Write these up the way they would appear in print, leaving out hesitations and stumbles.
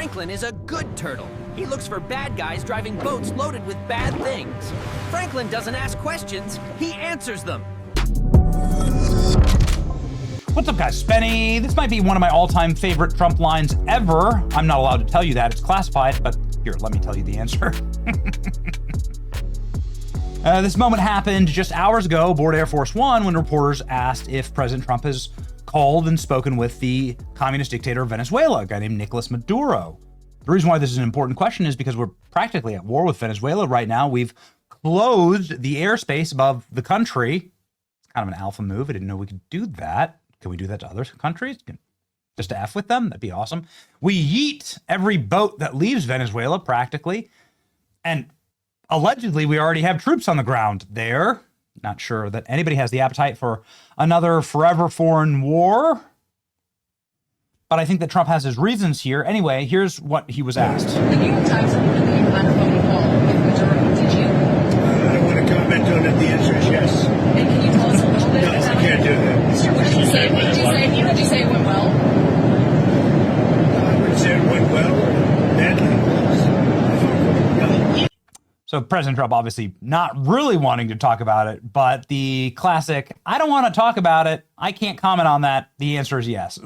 Franklin is a good turtle. He looks for bad guys driving boats loaded with bad things. Franklin doesn't ask questions, he answers them. What's up, guys? Spenny. This might be one of my all-time favorite Trump lines ever. I'm not allowed to tell you that. It's classified, but here, let me tell you the answer. This moment happened just hours ago aboard Air Force One when reporters asked if President Trump has called and spoken with the communist dictator of Venezuela, a guy named Nicolas Maduro. The reason why this is an important question is because we're practically at war with Venezuela right now. We've closed the airspace above the country. It's kind of an alpha move. I didn't know we could do that. Can we do that to other countries? Just to F with them? That'd be awesome. We yeet every boat that leaves Venezuela, practically. And allegedly, we already have troops on the ground there. Not sure that anybody has the appetite for another forever foreign war. But I think that Trump has his reasons here. Anyway, here's what he was asked. The New York Times reported that you had a phone call with Maduro. Did you? I don't want to comment on it. The answer is yes. And can you tell us a little bit No, about I can't do that. What did you say? Did you say it went well? I would say it went well or badly. So President Trump obviously not really wanting to talk about it, but the classic, I don't want to talk about it, I can't comment on that, the answer is yes.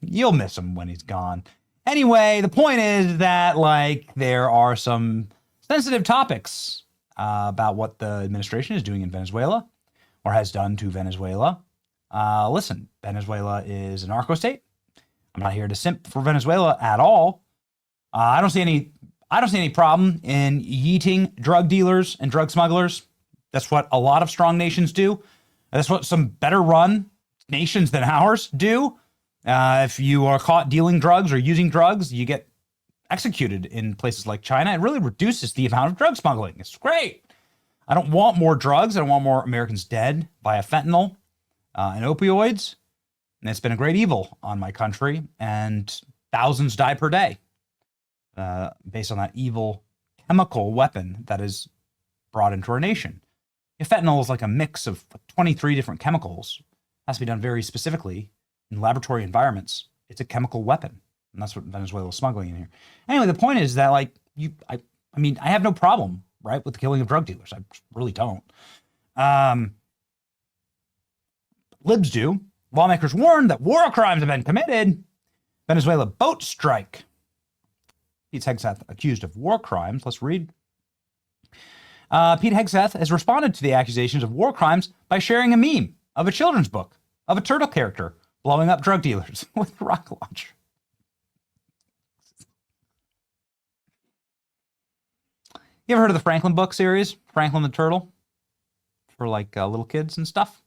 You'll miss him when he's gone. Anyway, the point is that, like, there are some sensitive topics about what the administration is doing in Venezuela or has done to Venezuela. Listen, Venezuela is a narco state. I'm not here to simp for Venezuela at all. I don't see any problem in yeeting drug dealers and drug smugglers. That's what a lot of strong nations do. That's what some better run nations than ours do. If you are caught dealing drugs or using drugs, you get executed in places like China. It really reduces the amount of drug smuggling. It's great. I don't want more drugs. I don't want more Americans dead via fentanyl and opioids. And it's been a great evil on my country, and thousands die per day based on that evil chemical weapon that is brought into our nation. Fentanyl is like a mix of 23 different chemicals. It has to be done very specifically in laboratory environments. It's a chemical weapon, and that's what Venezuela is smuggling in here. Anyway, the point is that, like, I mean, I have no problem, right, with the killing of drug dealers. I really don't. Libs do. Lawmakers warned that war crimes have been committed. Venezuela boat strike. Pete Hegseth accused of war crimes. Let's read. Pete Hegseth has responded to the accusations of war crimes by sharing a meme of a children's book of a turtle character blowing up drug dealers with a rocket launcher. You ever heard of the Franklin book series? Franklin the Turtle? For like little kids and stuff.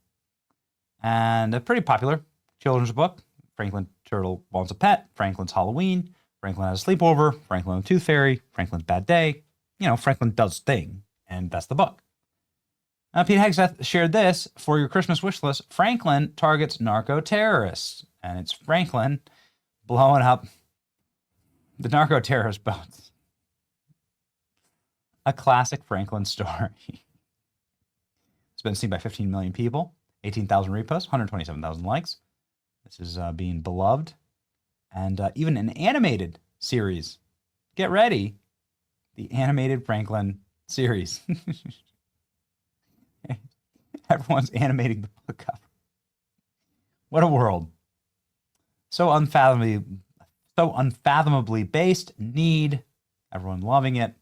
And a pretty popular children's book. Franklin Turtle Wants a Pet, Franklin's Halloween, Franklin Has a Sleepover, Franklin the Tooth Fairy, Franklin's Bad Day. You know, Franklin does thing, and that's the book. Pete Hegseth shared this for your Christmas wish list. Franklin targets narco-terrorists. And it's Franklin blowing up the narco-terrorist boats. A classic Franklin story. It's been seen by 15 million people. 18,000 reposts, 127,000 likes. This is being beloved. And even an animated series. Get ready. The animated Franklin series. Everyone's animating the book cover. What a world. So unfathomably based. Need. Everyone loving it.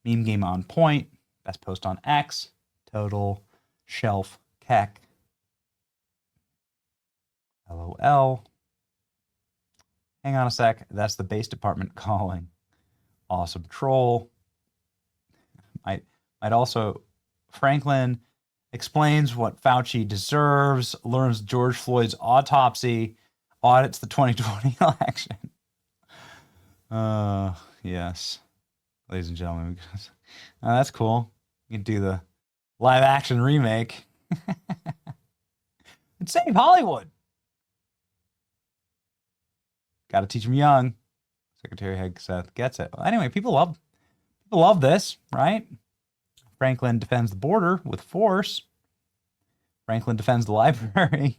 Meme game on point. Best post on X. Total. Shelf. Keck. LOL. Hang on a sec. That's the base department calling. Awesome troll. Might also. Franklin explains what Fauci deserves. Learns George Floyd's autopsy. Audits the 2020 election. Yes. Ladies and gentlemen. That's cool. You can do the live action remake. And save Hollywood. Got to teach them young. Secretary Hegseth gets it. Well, anyway, people love this, right? Franklin defends the border with force. Franklin defends the library.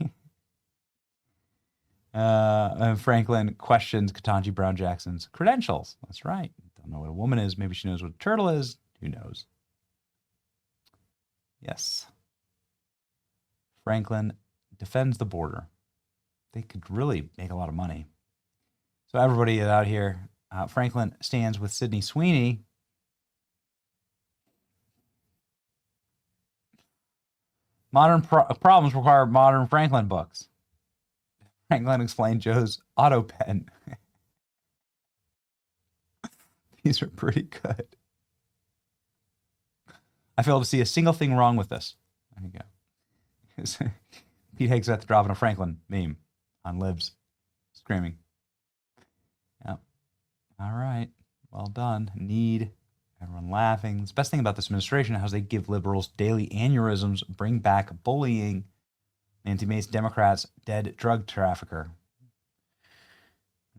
Franklin questions Ketanji Brown Jackson's credentials. That's right. Don't know what a woman is. Maybe she knows what a turtle is. Who knows? Yes. Franklin defends the border. They could really make a lot of money. So everybody out here, Franklin stands with Sydney Sweeney. Modern problems require modern Franklin books. Franklin explained Joe's auto pen. These are pretty good. I fail to see a single thing wrong with this. There you go. Pete Hegseth dropping a Franklin meme on Libs, screaming. Yep. All right. Well done. Need. Everyone laughing. The best thing about this administration is how they give liberals daily aneurysms, bring back bullying. Nancy Mace, Democrats, dead drug trafficker.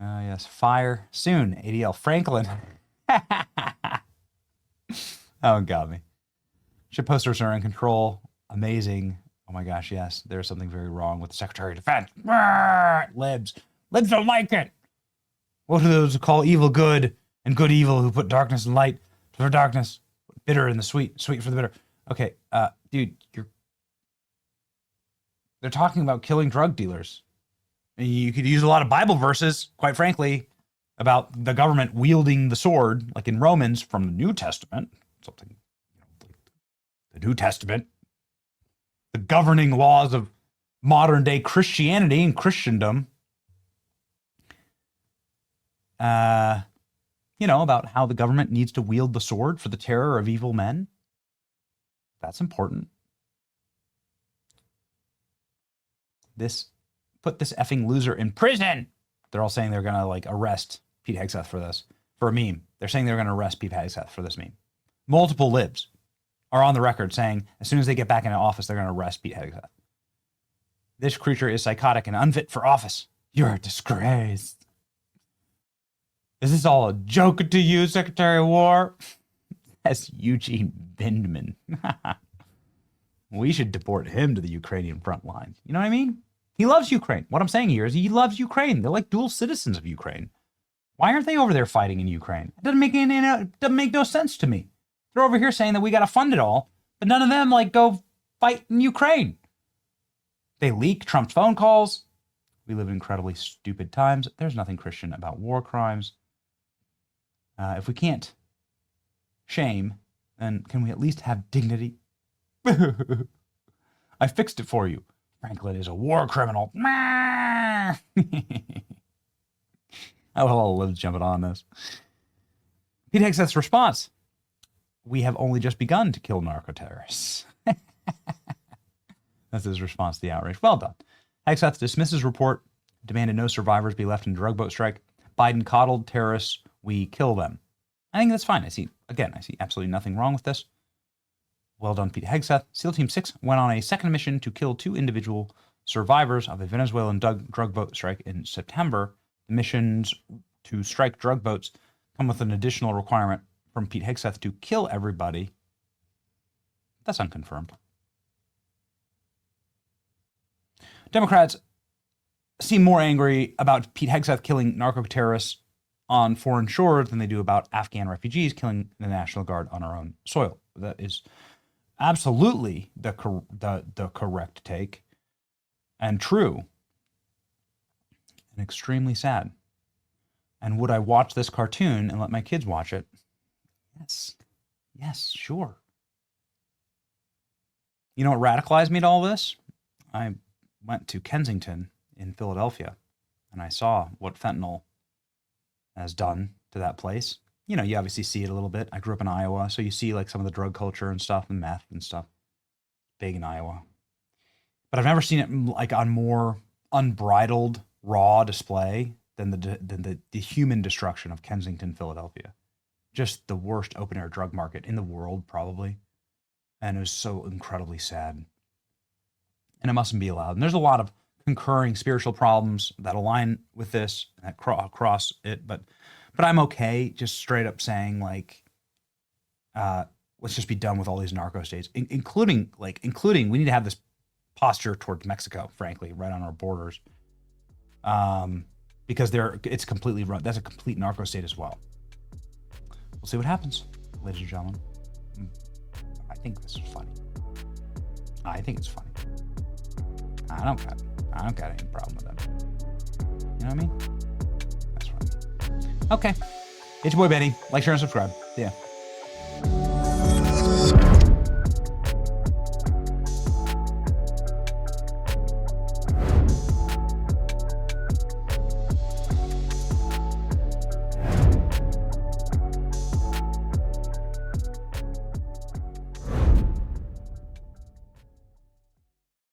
Oh, yes. Fire soon. ADL. Franklin. Oh, got me. Ship posters are in control. Amazing. Oh my gosh, yes. There's something very wrong with the Secretary of Defense. Libs. Libs don't like it. What are those who call evil good and good evil, who put darkness and light for darkness, bitter in the sweet, sweet for the bitter? Okay, dude, they're talking about killing drug dealers. And you could use a lot of Bible verses, quite frankly, about the government wielding the sword, like in Romans from the New Testament, something, like the New Testament, the governing laws of modern day Christianity and Christendom. About how the government needs to wield the sword for the terror of evil men. That's important. Put this effing loser in prison. They're all saying they're going to arrest Pete Hegseth for this, for a meme. They're saying they're going to arrest Pete Hegseth for this meme. Multiple libs are on the record saying as soon as they get back into office, they're going to arrest Pete Hegseth. This creature is psychotic and unfit for office. You're a disgrace. Is this all a joke to you, Secretary of War? That's Eugene Bindman. We should deport him to the Ukrainian front lines. You know what I mean? He loves Ukraine. What I'm saying here is he loves Ukraine. They're like dual citizens of Ukraine. Why aren't they over there fighting in Ukraine? It doesn't make no sense to me. They're over here saying that we got to fund it all, but none of them go fight in Ukraine. They leak Trump's phone calls. We live in incredibly stupid times. There's nothing Christian about war crimes. If we can't shame, then can we at least have dignity? I fixed it for you. Franklin is a war criminal. I will live jumping on this. Pete Hegseth's response. We have only just begun to kill narco-terrorists. That's his response to the outrage. Well done. Hegseth dismisses report, demanded no survivors be left in drug boat strike. Biden coddled terrorists. We kill them. I think that's fine. I see absolutely nothing wrong with this. Well done, Pete Hegseth. SEAL Team 6 went on a second mission to kill 2 individual survivors of a Venezuelan drug boat strike in September. The missions to strike drug boats come with an additional requirement from Pete Hegseth to kill everybody. That's unconfirmed. Democrats seem more angry about Pete Hegseth killing narco-terrorists on foreign shores than they do about Afghan refugees killing the National Guard on our own soil. That is absolutely the correct take and true and extremely sad. And would I watch this cartoon and let my kids watch it? Yes, sure. You know what radicalized me to all this? I went to Kensington in Philadelphia and I saw what fentanyl has done to that place. You obviously see it a little bit. I grew up in Iowa, so you see some of the drug culture and stuff and meth and stuff. Big in Iowa. But I've never seen it on more unbridled, raw display than the human destruction of Kensington, Philadelphia. Just the worst open-air drug market in the world, probably. And it was so incredibly sad. And it mustn't be allowed. And there's a lot of concurring spiritual problems that align with this, that cross it, but I'm okay just straight up saying let's just be done with all these narco states, including we need to have this posture towards Mexico, frankly, right on our borders. because it's completely run. That's a complete narco state as well. We'll see what happens, ladies and gentlemen. I think this is funny. I think it's funny. I don't got any problem with that. You know what I mean? That's right. Okay. It's your boy Benny. Like, share, and subscribe. See ya.